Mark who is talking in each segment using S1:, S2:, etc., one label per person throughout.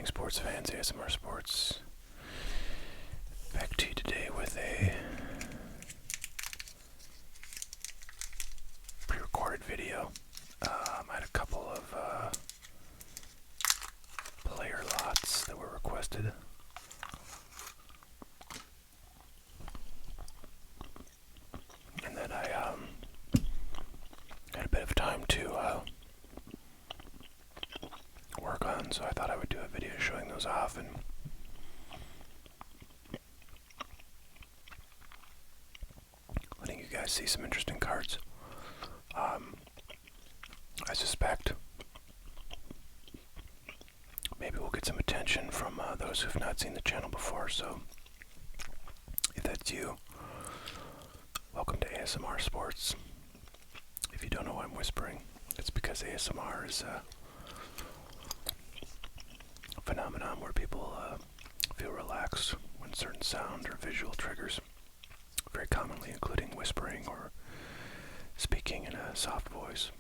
S1: evening, sports fans. ASMR Sports back to you today with a pre-recorded video. I had a couple of player lots that were requested. And then I had a bit of time to work on, so I thought I would do a video showing those off and letting you guys see some interesting cards. I suspect maybe we'll get some attention from those who've not seen the channel before, so if that's you, welcome to ASMR Sports. If you don't know why I'm whispering, it's because ASMR is a phenomenon where people feel relaxed when certain sound or visual triggers, very commonly including whispering or speaking in a soft voice.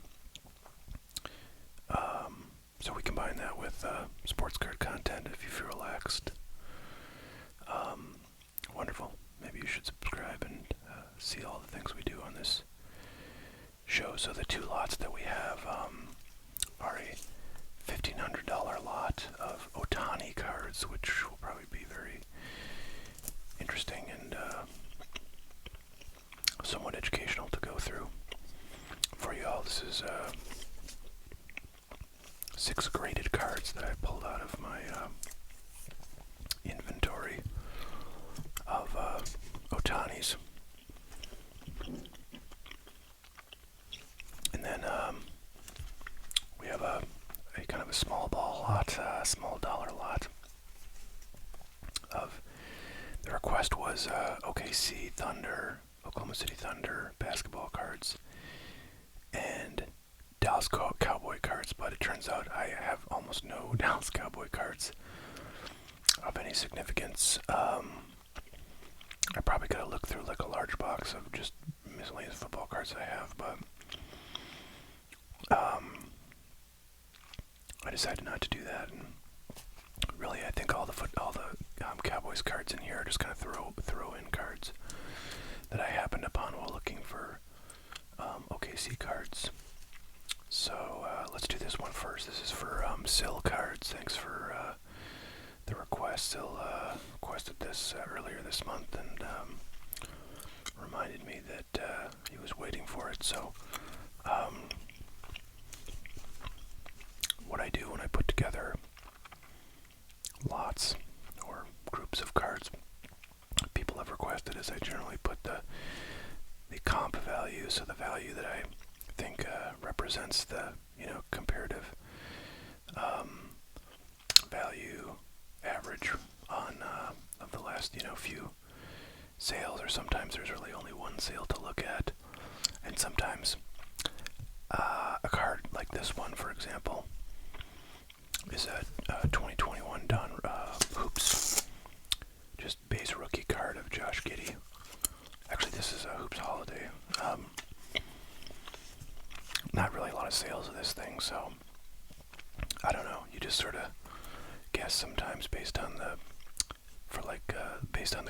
S1: So we combine that with sports card content if you feel relaxed. Wonderful. Maybe you should subscribe and see all the things we do on this show. So the two lots that we have are a $1,500 lot of Ohtani cards, which will probably be very interesting and somewhat educational to go through for you all. This is 6 graded cards that I pulled out of my inventory of Ohtanis. And then we have a kind of a small ball lot, small dollar lot of, the request was OKC Thunder, Oklahoma City Thunder basketball cards and Dallas Cowboy cards, but it turns out I have almost no Dallas Cowboy cards of any significance. I probably gotta look through like a large box of just miscellaneous football cards I have, but I decided not to do that. And really, I think all the Cowboys cards in here are just kind of throw-in cards that I happened upon while looking for OKC cards. So let's do this one first. This is for Sil Cards. Thanks for the request. Sil requested this earlier this month and reminded me that he was waiting for it. So what I do when I put together lots or groups of cards people have requested is I generally put the comp value, so the value that I think represents the comparative value average on of the last few sales, or sometimes there's really only one sale to look at, and sometimes a card like this one, for example, is a 2021 Don Hoops, just base rookie card of Josh Giddey. Actually, this is a Hoops Holiday. Not really a lot of sales of this thing, so I don't know. You just sort of guess sometimes based on the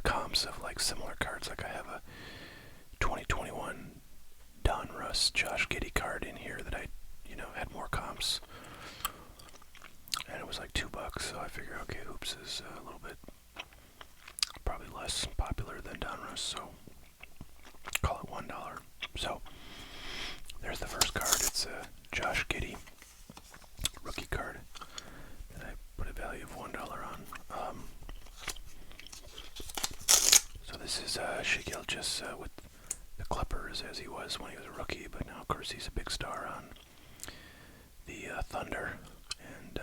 S1: comps of like similar cards. Like I have a 2021 Don Russ Josh Giddey card in here that I had more comps, and it was like $2, so I figure, okay, Hoops is a little bit probably less popular than Don Russ, so call it $1. So there's the first card. It's a Josh Giddey rookie card that I put a value of $1 on. So this is Shai Gilgeous with the Clippers, as he was when he was a rookie, but now of course he's a big star on the Thunder, and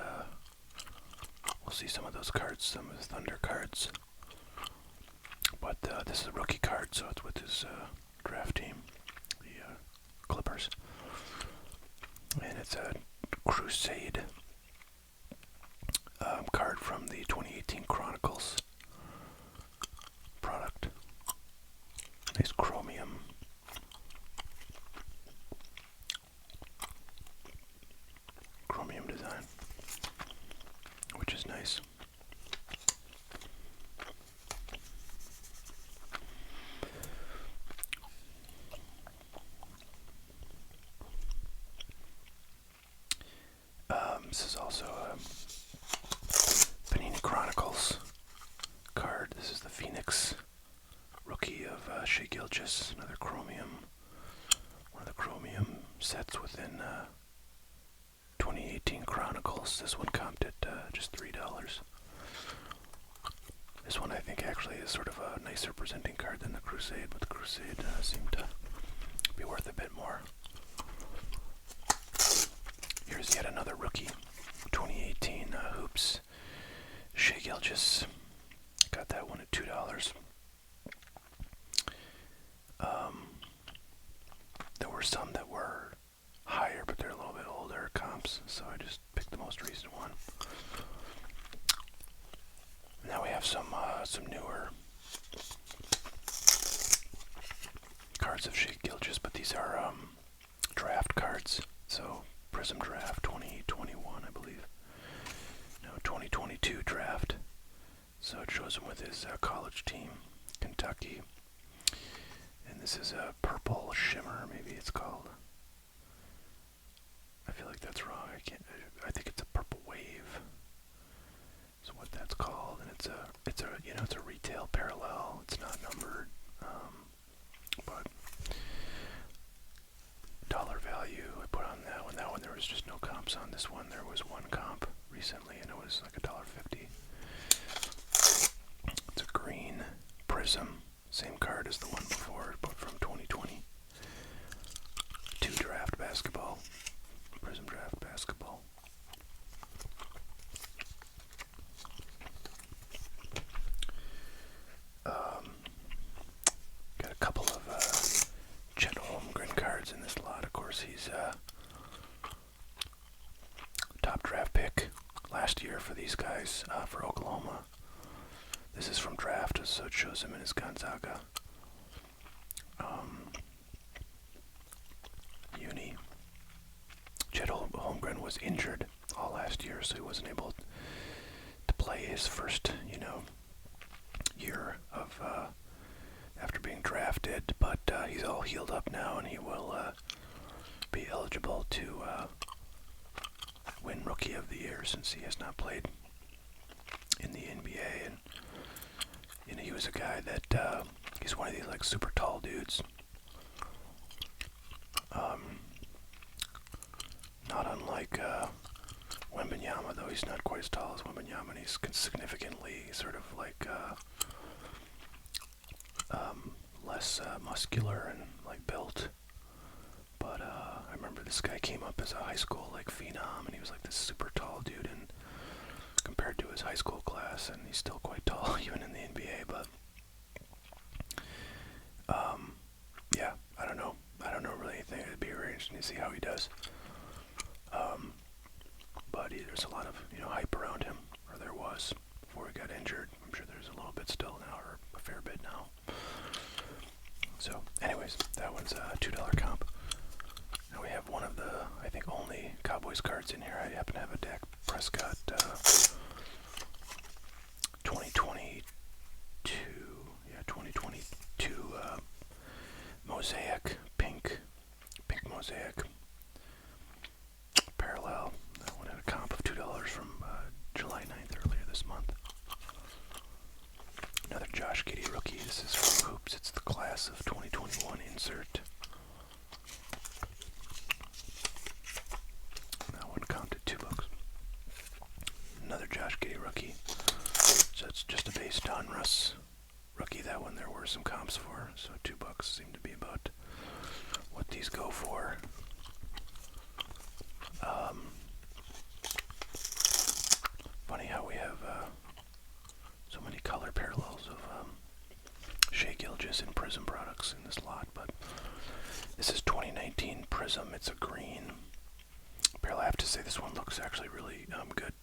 S1: we'll see some of those cards, some of the Thunder cards. But this is a rookie card, so it's with his draft team, the Clippers. And it's a Crusade card from the 2018 Chronicles product. Nice chromium. Chromium design, which is nice. Gilgeous, another chromium. One of the chromium sets within 2018 Chronicles. This one comped at just $3. This one I think actually is sort of a nicer presenting card than the Crusade, but the Crusade seemed to be worth a bit more. Here's yet another rookie, 2018 Hoops, Shai Gilgeous. Got that one at $2. There were some that were higher, but they're a little bit older comps, so I just picked the most recent one. Now we have some newer cards of Shai Gilgeous, but these are draft cards. So Prism Draft 2021, I believe. No, 2022 draft. So it shows him with his college team, Kentucky. And this is a purple shimmer, maybe it's called. I feel like that's wrong. I think it's a purple wave. Is what that's called, and it's a retail parallel. It's not numbered, but dollar value I put on that one. That one there was just no comps on. This one there was one comp recently, and it was like $1.50. It's a green Prism, same card as the one before, but from 2020. 2 draft basketball, Prism Draft basketball. Got a couple of Chet Holmgren cards in this lot. Of course, he's top draft pick last year for these guys, for Oklahoma. This is from draft, so it shows him in his Gonzaga uni. Chet Holmgren was injured all last year, so he wasn't able to play his first, year of after being drafted, but he's all healed up now, and he will be eligible to win Rookie of the Year since he has not played in the NBA. And he was a guy that he's one of these like super tall dudes. Not unlike Wembanyama, though he's not quite as tall as Wembanyama, and he's significantly sort of like less muscular and like built. But I remember this guy came up as a high school like phenom, and he was like this super tall dude, and compared to his high school class, and he's still quite tall even in the NBA. But yeah, I don't know really anything. It'd be very interesting to see how he does. But there's a lot of hype around him, or there was before he got injured. I'm sure there's a little bit still now, or a fair bit now. So, anyways, that one's a $2 comp. Now we have one of the, I think, only Cowboys cards in here. I happen to have a Dak Prescott 2022 mosaic, pink mosaic parallel. That one had a comp of $2 from July 9th, earlier this month. Another Josh Giddey rookie. This is from Hoops. It's the class of 2021 insert. That one comped at $2. Another Josh Giddey rookie. So it's just a base Donruss rookie. That one there were some comps for. So $2 seemed to be about what these go for. Funny how we have so many color parallels of Shai Gilgeous and Prism products in this lot, but this is 2019 Prism. It's a green parallel. I have to say this one looks actually really good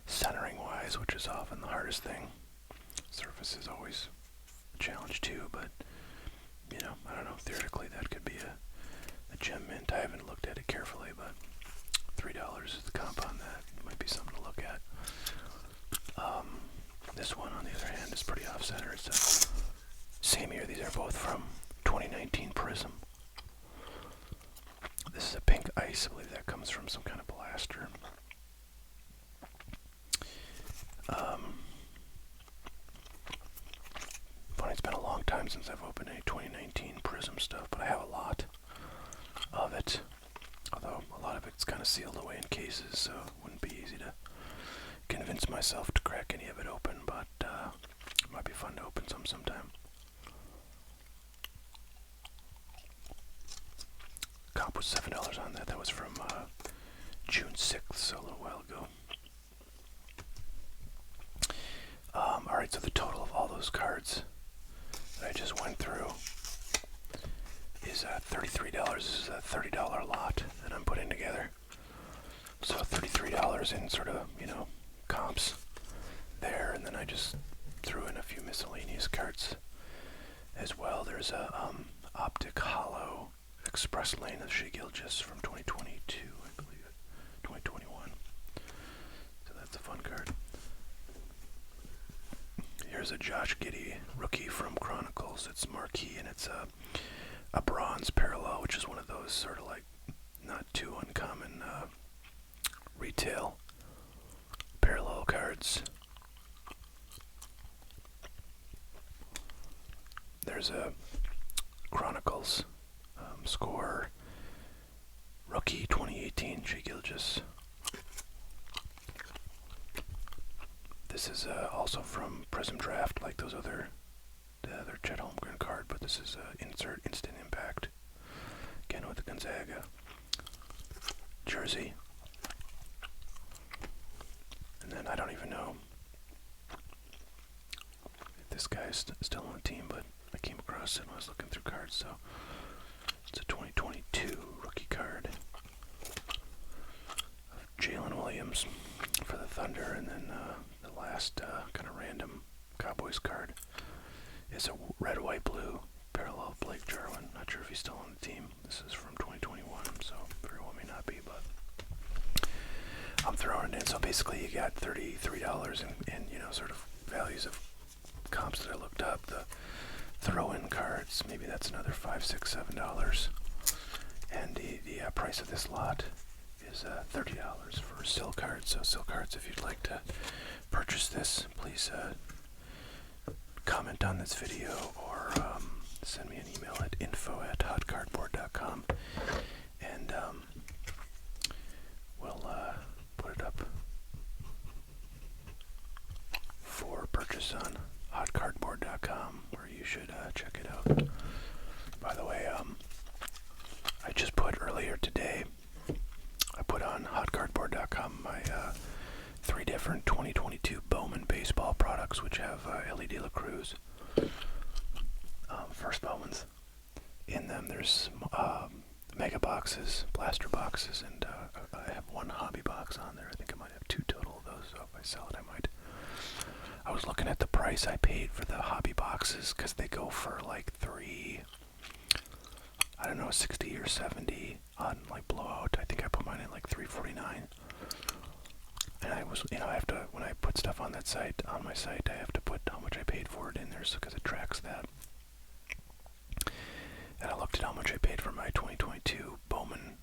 S1: centering wise, which is often the hardest thing. Surface is always a challenge too, but I don't know, theoretically that could be a gem mint. I haven't looked at it carefully, but $3 is the comp on that. It might be something to look at. This one, on the other hand, is pretty off-center. It's the same year. These are both from 2019 Prism. This is a pink ice. I believe that comes from some kind of blaster. Funny, it's been a long time time since I've opened any 2019 Prism stuff, but I have a lot of it. Although a lot of it's kind of sealed away in cases, so it wouldn't be easy to convince myself to crack any of it open, but it might be fun to open some sometime. Comp was $7 on that. That was from June 6th, so a little while ago. Alright, so the total of all those cards that I just went through is $33. This is a $30 lot that I'm putting together. So $33 in sort of, comps there, and then I just threw in a few miscellaneous cards as well. There's a Optic Hollow Express Lane of Shea Gilgeous from 2022, I believe, 2021. So that's a fun card. Here's a Josh Giddey rookie from Chronicles. It's marquee, and it's a bronze parallel, which is one of those sort of like not too uncommon retail parallel cards. There's a Chronicles score rookie 2018 Shea Gilgeous. This is also from Prism Draft, like the other Chet Holmgren card, but this is Instant Impact. Again with the Gonzaga jersey. And then I don't even know if this guy's still on the team, but I came across it when I was looking through cards, so it's a 2022 rookie card of Jalen Williams for the Thunder, and then the last kind of random Cowboys card is a red, white, blue parallel of Blake Jarwin. Not sure if he's still on the team. This is from 2021, so very well may not be, but I'm throwing it in. So basically you got $33 in sort of values of comps that I looked up. The throw-in cards, maybe that's another $5, $6, $7. And the price of this lot is $30 for still cards. So still cards, if you'd like to purchase this, please comment on this video or send me an email at info@hotcardboard.com, and we'll put it up for purchase on hotcardboard.com, where you should check it out. By the way, I just put earlier today, I put on hotcardboard.com my 3 different 2022 Bowman baseball products, which have LED LaCruz first Bowmans in them. There's mega boxes, blaster boxes, and I have 1 hobby box on there. I think I might have 2 total of those, so if I sell it I might. I was looking at the price I paid for the hobby boxes, because they go for like $60 or $70 on like Blowout. I think I put mine at like $3.49. And I was, I have to, when I put stuff on that site, on my site, I have to put how much I paid for it in there, so because it tracks that. And I looked at how much I paid for my 2022 Bowman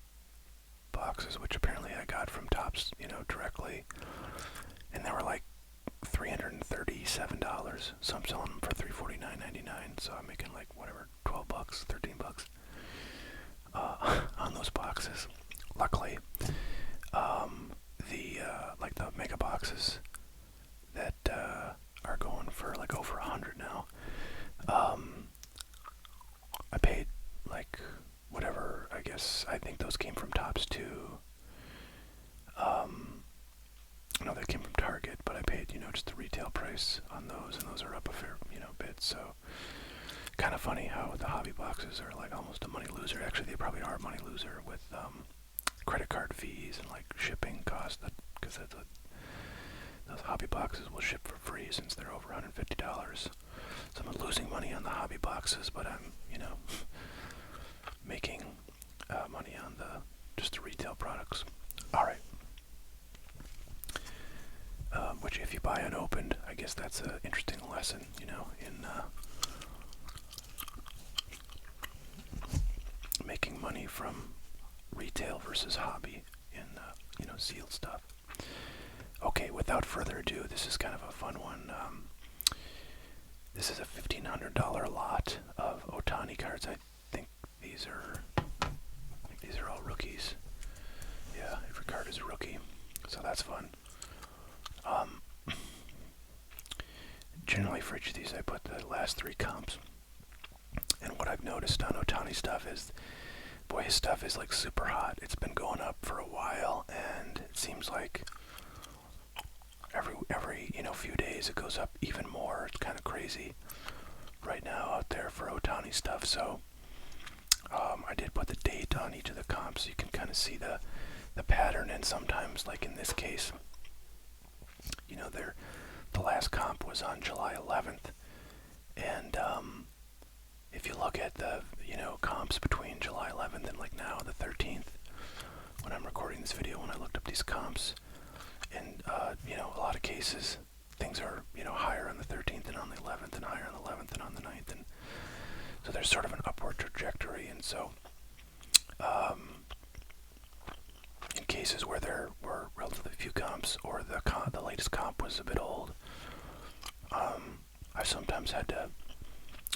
S1: boxes, which apparently I got from Topps, directly. And they were like $337. So I'm selling them for $349.99. So I'm making like whatever, $12, $13 on those boxes. Luckily, the mega boxes that are going for like over 100 now. I paid like whatever. I think those came from Topps too. No, they came from Target, but I paid just the retail price on those, and those are up a fair bit. So kind of funny how the hobby boxes are like almost a money loser. Actually, they probably are a money loser with credit card fees and like shipping costs, because those hobby boxes will ship for free since they're over $150. So I'm losing money on the hobby boxes, but I'm making money on just the retail products. All right. Which, if you buy unopened, I guess that's an interesting lesson, in making money from retail versus hobby in sealed stuff. Okay, without further ado, this is kind of a fun one. This is a $1,500 lot of Ohtani cards. I think these are all rookies. Yeah, every card is a rookie, so that's fun. Generally for each of these I put the last 3 comps. And what I've noticed on Ohtani stuff is, boy, his stuff is like super hot. It's been going up for a while, and it seems like every few days it goes up even more. It's kind of crazy right now out there for Ohtani stuff. So I did put the date on each of the comps so you can kind of see the pattern. And sometimes, like in this case, the last comp was on July 11th, and if you look at the comps between July 11th and like now the 13th, when I'm recording this video, when I looked up these comps, in a lot of cases things are higher on the 13th and on the 11th, and higher on the 11th and on the 9th, and so there's sort of an upward trajectory. And so in cases where there were relatively few comps, or the latest comp was a bit old, I sometimes had to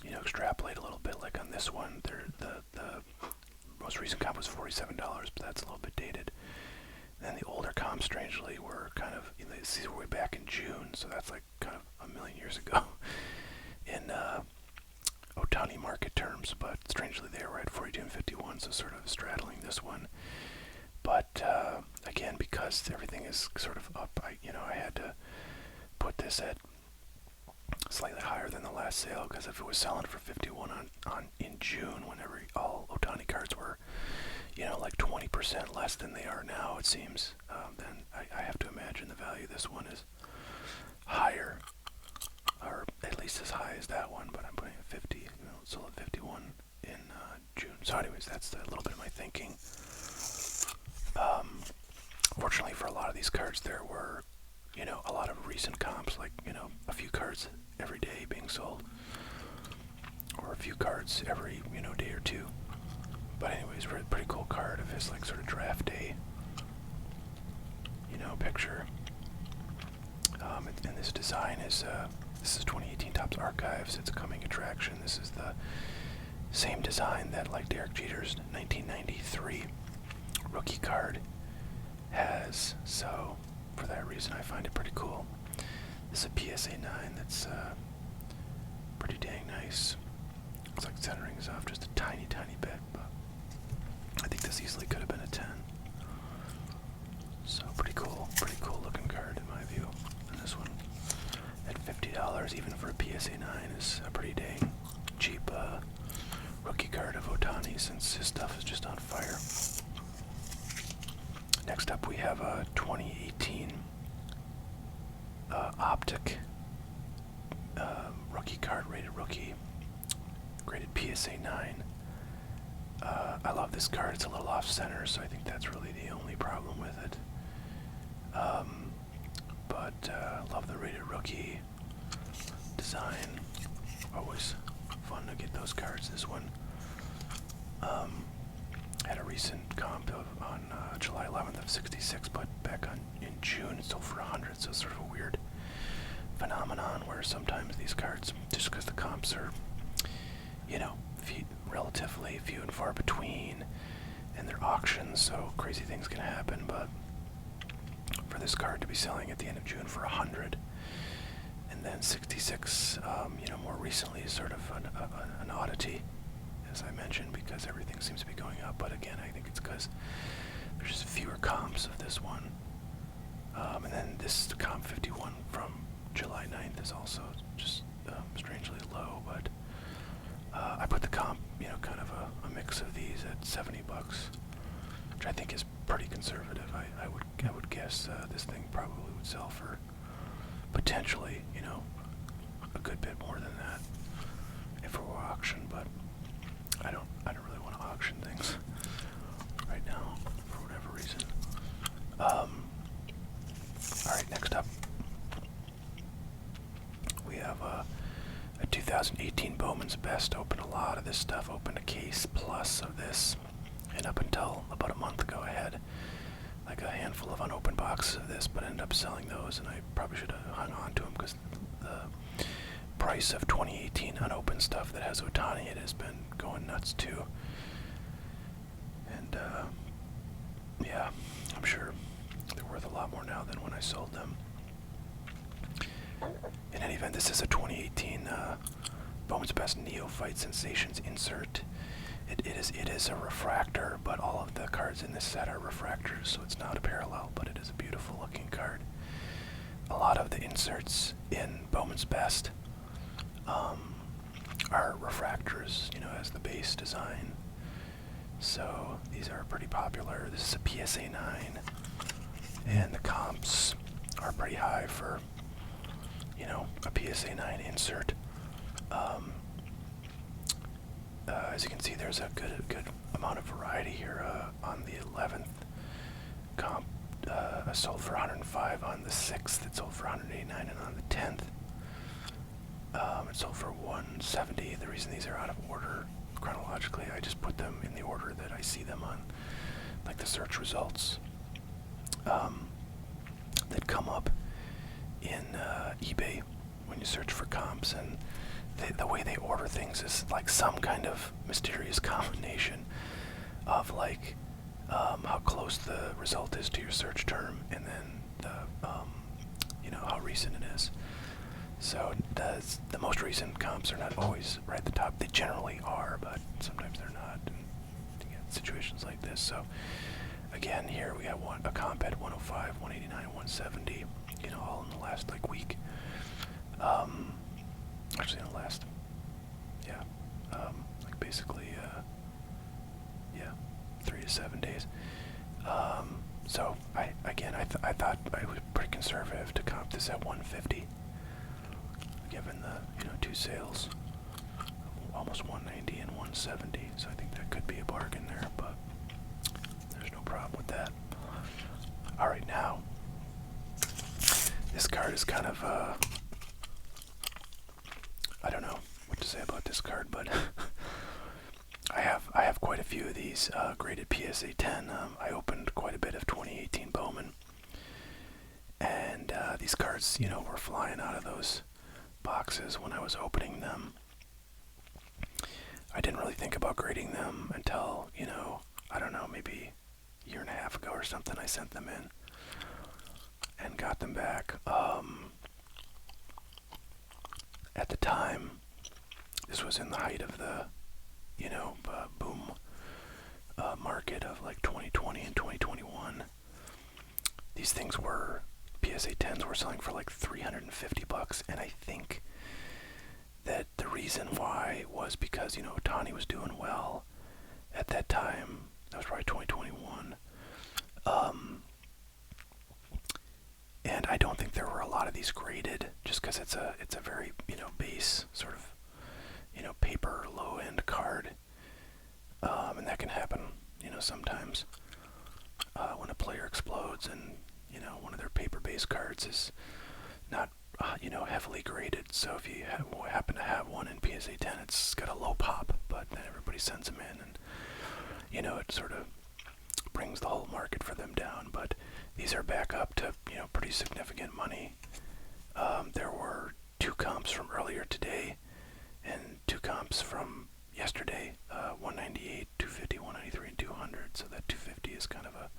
S1: extrapolate a little bit. Like on this one, the most recent comp was $47, but that's a little bit dated. And then the older comps, strangely, were kind of, these were way back in June, so that's like kind of a million years ago in Ohtani market terms. But strangely, they were at 42 and 51, so sort of straddling this one. But again, because everything is sort of up, I had to put this at slightly higher than the last sale, because if it was selling for 51 in June, whenever all Ohtani cards were like 20% less than they are now, it seems, then I have to imagine the value of this one is higher, or at least as high as that one. But I'm putting it 50, sold at 51 in June. So anyways, that's a little bit of my thinking. Fortunately for a lot of these cards, there were a lot of recent comps, like a few cards every day being sold, or a few cards every day or two. But anyways, pretty cool card of his like sort of draft day picture. And this design is this is 2018 Topps Archives. It's a coming attraction. This is the same design that like Derek Jeter's 1993 rookie card has. So for that reason, I find it pretty cool. This is a PSA 9 that's pretty dang nice. Looks like centering is off just a tiny bit, but I think this easily could have been a 10. So pretty cool looking card in my view. And this one at $50, even for a PSA 9, is a pretty dang cheap rookie card of Ohtani, since his stuff is just on fire. Next up, we have a 2018 Optic rookie card, rated rookie, graded PSA 9. I love this card. It's a little off center, so I think that's really the only problem with it. But love the rated rookie design. Always fun to get those cards. This one had a recent comp on July 11th of 66, but back in June it sold for 100. So it's sort of a weird phenomenon where sometimes these cards, just because the comps are relatively few and far between, and they're auctions, so crazy things can happen. But for this card to be selling at the end of June for 100, and then 66, more recently, is sort of an oddity, as I mentioned, because everything seems to be going up. But again, I think it's because there's just fewer comps of this one. And then this comp 51 from July 9th is also just strangely low, but I put the comp, kind of a mix of these at $70, which I think is pretty conservative. I would guess this thing probably would sell for potentially, a good bit more than that if it were auction. But I don't really want to auction things right now for whatever reason. All right, next up we have a 2018 Bowman's Best. Opened a lot of this stuff. Opened a case plus of this, and up until about a month ago I had like a handful of unopened boxes of this, but ended up selling those, and I probably should have hung on to them because the price of 2018 unopened stuff that has Ohtani, it has been going nuts too. And yeah, I'm sure they're worth a lot more now than when I sold them. In any event, this is a 2018 Bowman's Best Neophyte Sensations insert. It is a refractor, but all of the cards in this set are refractors, so it's not a parallel, but it is a beautiful looking card. A lot of the inserts in Bowman's Best are refractors, you know, as the base design. So these are pretty popular. This is a PSA 9, and the comps are pretty high for, you know, a PSA 9 insert. As you can see, there's a good amount of variety here. On the 11th comp, sold for 105. On the 6th, it sold for 189, and on the 10th, it sold for 170. The reason these are out of order chronologically, I just put them in the order that I see them on, like the search results that come up in eBay when you search for comps, and the way they order things is like some kind of mysterious combination of like how close the result is to your search term, and then the you know, how recent it is. So the most recent comps are not always right at the top. They generally are, but sometimes they're not. And you get situations like this. So again, here we have a comp at 105, 189, 170. You know, all in the last like week. Actually, in the last, yeah, like basically, yeah, 3 to 7 days. So I thought I was pretty conservative to comp this at 150, given the, you know, two sales, almost 190 and 170. So I think that could be a bargain there, but there's no problem with that. All right, now this card is kind of I don't know what to say about this card, but I have quite a few of these graded PSA 10. I opened quite a bit of 2018 Bowman, and these cards, you know, were flying out of those boxes when I was opening them. I didn't really think about grading them until, you know, I don't know, maybe a year and a half ago or something. I sent them in and got them back. At the time, this was in the height of the, you know, boom market of like 2020 and 2021. These things were, PSA 10s were selling for like $350, and I think that the reason why was because, you know, Ohtani was doing well at that time. That was probably 2021. And I don't think there were a lot of these graded, just because it's a very, you know, base sort of, you know, paper low end card, and that can happen, you know, sometimes when a player explodes, and, you know, one of their paper base cards is not you know, heavily graded. So if you happen to have one in PSA 10, it's got a low pop, but then everybody sends them in, and, you know, it sort of brings the whole market for them down. But these are back up to, you know, pretty significant money. There were 2 comps from earlier today and 2 comps from yesterday, 198, 250, 193, and 200. So that 250 is kind of a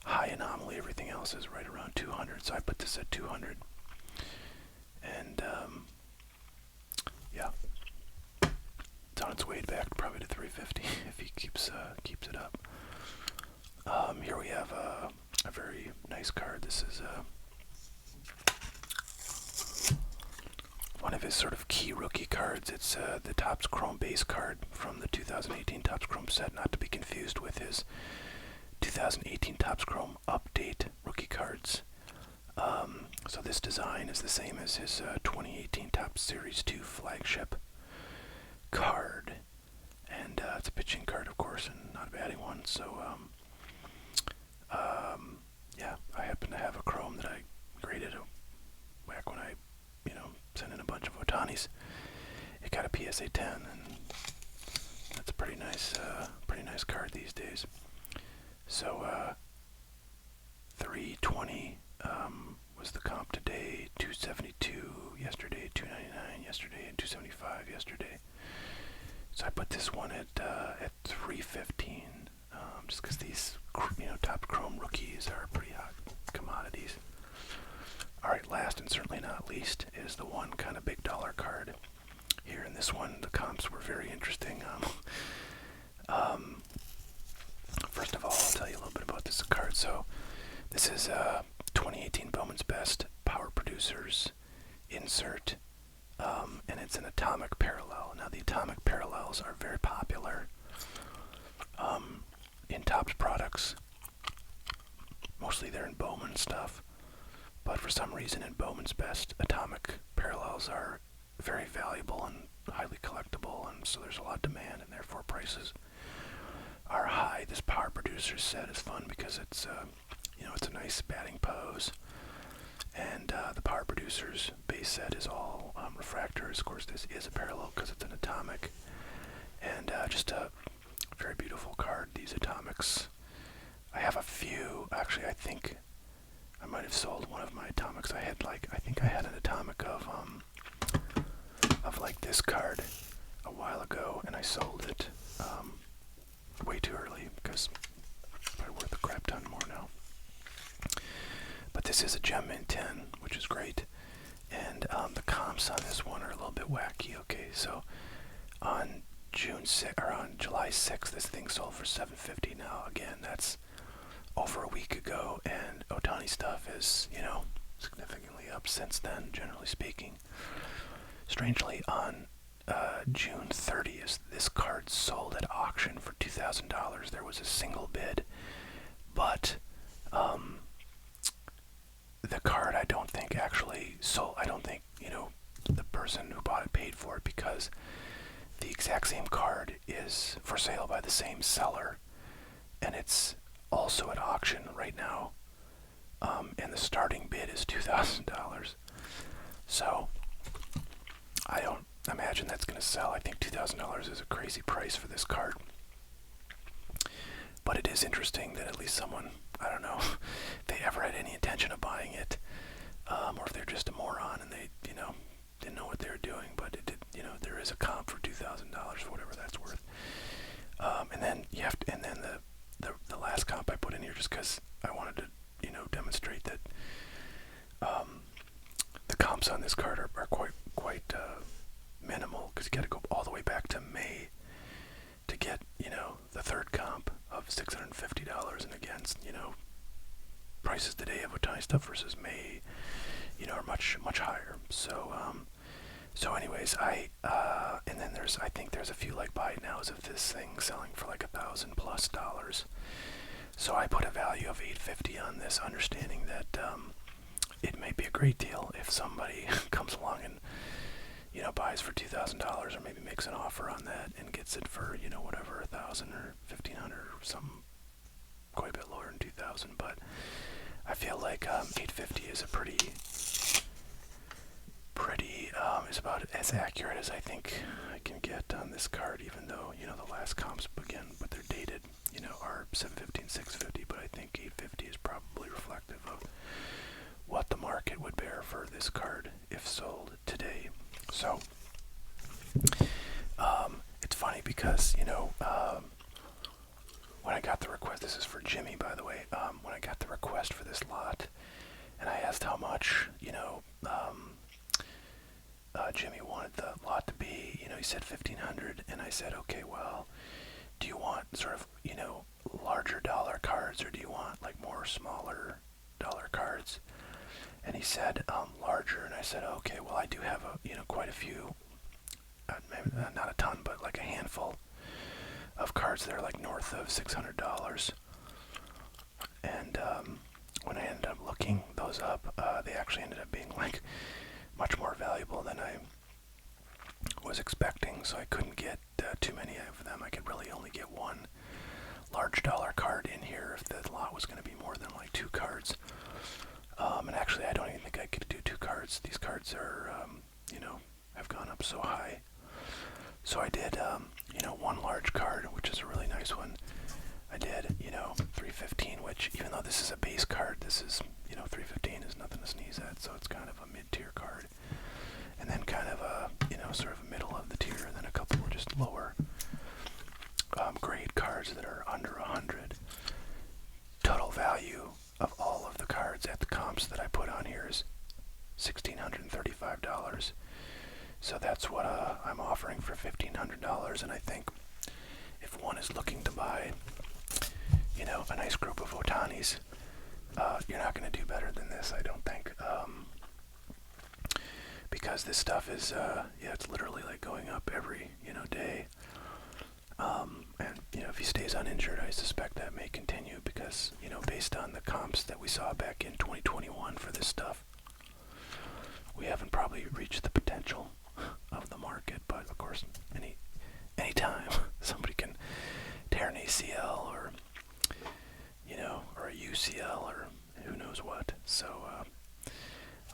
S1: high anomaly. Everything else is right around 200. So I put this at 200. And yeah, it's on its way back probably to 350 if he keeps it up. Here we have a very nice card. This is one of his sort of key rookie cards. It's the Topps Chrome base card from the 2018 Topps Chrome set, not to be confused with his 2018 Topps Chrome update rookie cards. So this design is the same as his 2018 Topps Series 2 flagship card. And it's a pitching card, of course, and not a batting one. So, yeah, I happen to have a Chrome that I graded back when I, you know, sent in a bunch of Ohtanis. It got a PSA 10, and that's a pretty nice card these days. So, 320 was the comp today? 272 yesterday, 299 yesterday, and 275 yesterday. So I put this one at 315, just because these top chrome rookies are pretty hot commodities. All right, last and certainly not least is the one kind of big dollar card here. In this one, the comps were very interesting. First of all, I'll tell you a little bit about this card. So this is 2018 Bowman's Best Power Producers insert, and it's an atomic parallel. Now, the atomic parallels are very popular in Topps products. Mostly they're in Bowman stuff, but for some reason in Bowman's Best, atomic parallels are very valuable and highly collectible, and so there's a lot of demand, and therefore prices are high. This Power Producers set is fun because it's it's a nice batting pose, and the Power Producers base set is all refractors. Of course, this is a parallel because it's an atomic, and just a very beautiful card. These atomics, I have a few. Actually, I think I might have sold one of my atomics. I think I had an atomic of like this card a while ago, and I sold it way too early because it's probably worth a crap ton more now. But this is a Gem Mint 10, which is great, and the comps on this one are a little bit wacky. Okay, so on July 6th, this thing sold for $750. Now, again, that's over a week ago, and Ohtani stuff is, significantly up since then, generally speaking. Strangely, on June 30th, this card sold at auction for $2,000. There was a single bid, but the card I don't think actually sold. I don't think, the person who bought it paid for it, because the exact same card is for sale by the same seller, and it's also at auction right now, and the starting bid is $2,000. So I don't imagine that's going to sell. I think $2,000 is a crazy price for this card. But it is interesting that at least someone, I don't know if they ever had any intention of buying it, or if they're just a moron and they, didn't know what they were doing. But it did, there is a comp for $2,000 for whatever that's worth. And then the last comp I put in here just because I wanted to, demonstrate that the comps on this card are quite minimal, because you got to go all the way back to May to get, the third comp of $650, and again, prices today of Ohtani stuff versus May, are much higher. So anyways, and then I think there's a few like buy nows of this thing selling for like $1,000+. So I put a value of $850 on this, understanding that it may be a great deal if somebody comes along and buys for $2,000, or maybe makes an offer on that and gets it for whatever, $1,000 or $1,500 or something quite a bit lower than $2,000. But I feel like $850 is a pretty is about as accurate as I think I can get on this card, even though the last comps again, but they're dated, are $750 and $650. But I think $850 is probably reflective of what the market would bear for this card if sold today. So it's funny because when I got the request, this is for Jimmy, by the way, when I got the request for this lot and I asked how much Jimmy wanted the lot to be, he said $1,500, and I said, okay, well, do you want sort of larger dollar cards, or do you want like more smaller dollar cards? And he said larger, and I said, okay, well, I do have quite a few, maybe not a ton, but like a handful of cards that are like north of $600. And when I ended up looking those up, they actually ended up being like much more valuable than I was expecting. So I couldn't get too many of them. I could really only get one large dollar card in here if the lot was going to be more than like 2 cards. And actually, I don't even think I could do 2 cards. These cards are, have gone up so high. So I did, one large card, which is a really nice one. I did, 315, which even though this is a base card, this is, 315 is nothing to sneeze at, so it's kind of a mid-tier card. And then kind of a, sort of middle of the tier, and then a couple were just lower grade cards that are under 100. Total value of all of the cards at the comps that I put on here is $1,635. So that's what I'm offering for $1,500, and I think if one is looking to buy, a nice group of Ohtanis, you're not going to do better than this, I don't think. Because this stuff is, it's literally like going up every, day. And, if he stays uninjured, I suspect that may continue because, based on the comps that we saw back in 2021 for this stuff, we haven't probably reached the potential of the market. But, of course, any time somebody can tear an ACL or, or a UCL or who knows what. So,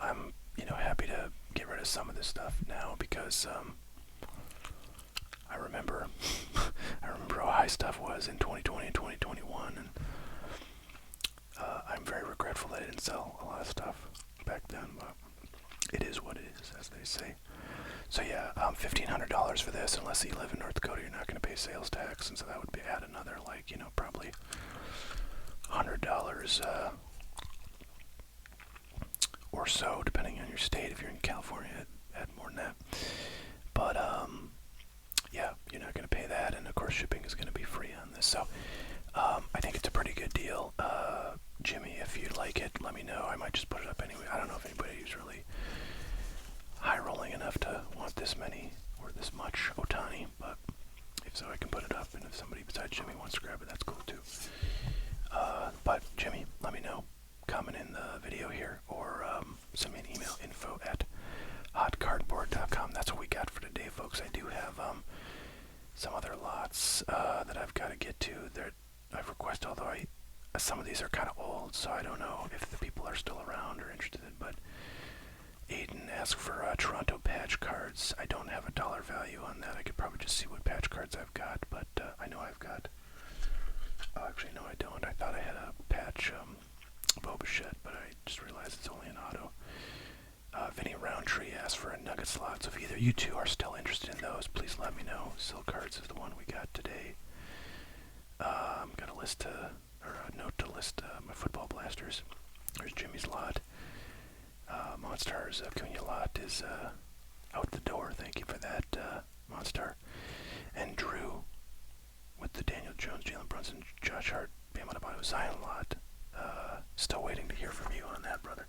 S1: I'm, happy to get rid of some of this stuff now because, I remember how high stuff was in 2020 and 2021, and I'm very regretful that I didn't sell a lot of stuff back then, but it is what it is, as they say. So yeah, $1,500 for this. Unless you live in North Dakota, you're not going to pay sales tax, and so that would be add another, probably $100 or so, depending on your state. If you're in California, add more than that. But yeah, you're not going to pay that, and of course shipping is going to be free on this. So I think it's a pretty good deal. Jimmy, if you like it, let me know. I might just put it up anyway. I don't know if anybody's really high rolling enough to want this many or this much Ohtani, but if so, I can put it up, and if somebody besides Jimmy wants to grab it, that's cool too. But Jimmy, let me know. Comment in the video here, or send me an email, info@hotcardboard.com. That's what we got for today, folks. I do have some other lots that I've got to get to that I've requested, although some of these are kind of old, so I don't know if the people are still around or interested. But Aiden asked for Toronto patch cards. I don't have a dollar value on that. I could probably just see what patch cards I've got, but I know I've got... actually, no, I don't. I thought I had a patch Boba Fett, but I just realized it's only an auto. Vinny Roundtree asked for a nugget slot, so if either you two are still interested in those, please let me know. Silk Cards is the one we got today. Got a note to list my football blasters. There's Jimmy's lot. Monstar's Acuna lot is out the door. Thank you for that, Monstar. And Drew with the Daniel Jones, Jalen Brunson, Josh Hart, Bam Adebayo, Zion lot. Still waiting to hear from you on that, brother.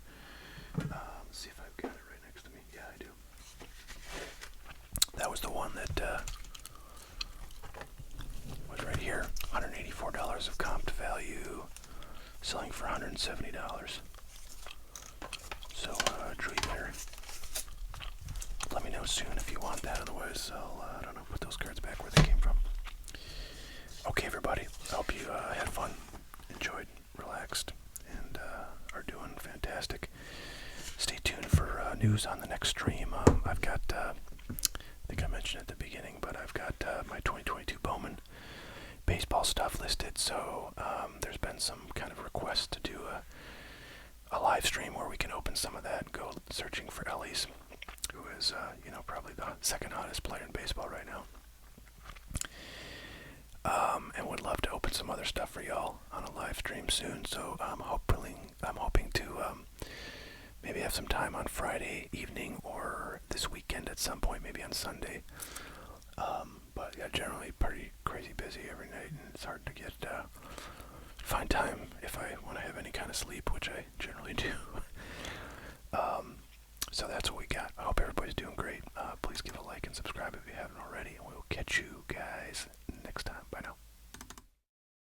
S1: Let's see if I've got it right next to me. Yeah, I do. That was the one that was right here. $184 of comped value, selling for $170. So, Drew, you better let me know soon if you want that. Otherwise, I don't know, put those cards back where they came from. Okay, everybody. I hope you had fun, enjoyed, relaxed, and are doing fantastic. Stay tuned for news on the next stream. I've got, I think I mentioned at the beginning, but I've got my 2022 Bowman baseball stuff listed. So there's been some kind of request to do a live stream where we can open some of that and go searching for Ellie's, who is, probably the second hottest player in baseball right now. And would love to open some other stuff for y'all on a live stream soon. So I'm hoping to maybe have some time on Friday evening or this weekend at some point, maybe on Sunday. But yeah, generally pretty crazy busy every night, and it's hard to find time if I want to have any kind of sleep, which I generally do.